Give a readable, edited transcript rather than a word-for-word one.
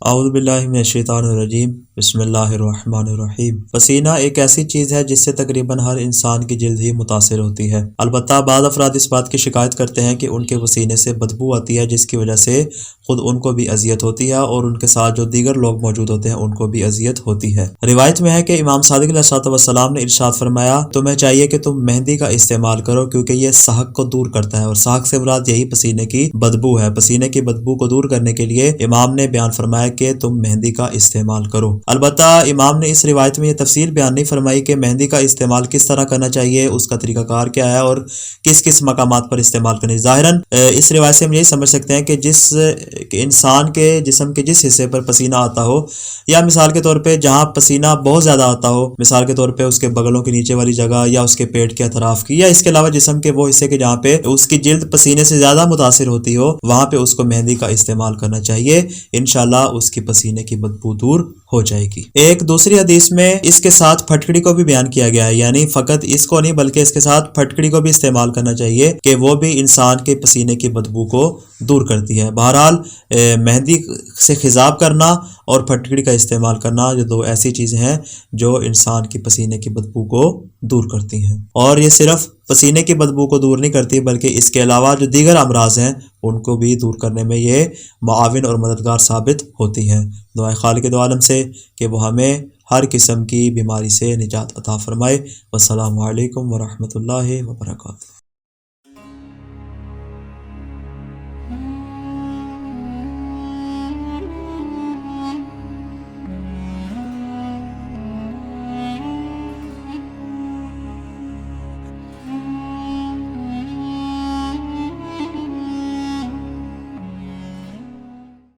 اعوذ باللہ من الشیطان الرجیم بسم اللہ الرحمن الرحیم۔ پسینہ ایک ایسی چیز ہے جس سے تقریباً ہر انسان کی جلد ہی متاثر ہوتی ہے۔ البتہ بعض افراد اس بات کی شکایت کرتے ہیں کہ ان کے پسینے سے بدبو آتی ہے، جس کی وجہ سے خود ان کو بھی اذیت ہوتی ہے اور ان کے ساتھ جو دیگر لوگ موجود ہوتے ہیں ان کو بھی اذیت ہوتی ہے۔ روایت میں ہے کہ امام صادق علیہ السلام نے ارشاد فرمایا، تمہیں چاہیے کہ تم مہندی کا استعمال کرو کیونکہ یہ سحق کو دور کرتا ہے، اور سحق سے مراد یہی پسینے کی بدبو ہے۔ پسینے کی بدبو کو دور کرنے کے لیے امام نے بیان فرمایا کہ تم مہندی کا استعمال کرو۔ البتہ امام نے اس روایت میں یہ تفصیل بیان نہیں فرمائی کہ مہندی کا استعمال کس طرح کرنا چاہیے، اس کا طریقہ کار کیا ہے اور کس کس مقامات پر استعمال کرنی۔ ظاہراً اس روایت سے ہم یہی سمجھ سکتے ہیں کہ انسان کے جسم کے جس حصے پر پسینہ آتا ہو، یا مثال کے طور پہ جہاں پسینہ بہت زیادہ آتا ہو، مثال کے طور پہ اس کے بغلوں کے نیچے والی جگہ یا اس کے پیٹ کے اطراف کی، یا اس کے علاوہ جسم کے وہ حصے کے جہاں پہ اس کی جلد پسینے سے زیادہ متاثر ہوتی ہو، وہاں پہ اس کو مہندی کا استعمال کرنا چاہیے۔ انشاءاللہ اس کی پسینے کی بدبو دور ہو جائے گی۔ ایک دوسری حدیث میں اس کے ساتھ پھٹکڑی کو بھی بیان کیا گیا ہے، یعنی فقط اس کو نہیں بلکہ اس کے ساتھ پھٹکڑی کو بھی استعمال کرنا چاہیے کہ وہ بھی انسان کے پسینے کی بدبو کو دور کرتی ہے۔ بہرحال مہندی سے خضاب کرنا اور پھٹکڑی کا استعمال کرنا، یہ دو ایسی چیزیں ہیں جو انسان کی پسینے کی بدبو کو دور کرتی ہیں، اور یہ صرف پسینے کی بدبو کو دور نہیں کرتی بلکہ اس کے علاوہ جو دیگر امراض ہیں ان کو بھی دور کرنے میں یہ معاون اور مددگار ثابت ہوتی ہیں۔ دعائے خالق دو عالم سے کہ وہ ہمیں ہر قسم کی بیماری سے نجات عطا فرمائے۔ والسلام علیکم ورحمۃ اللہ وبرکاتہ۔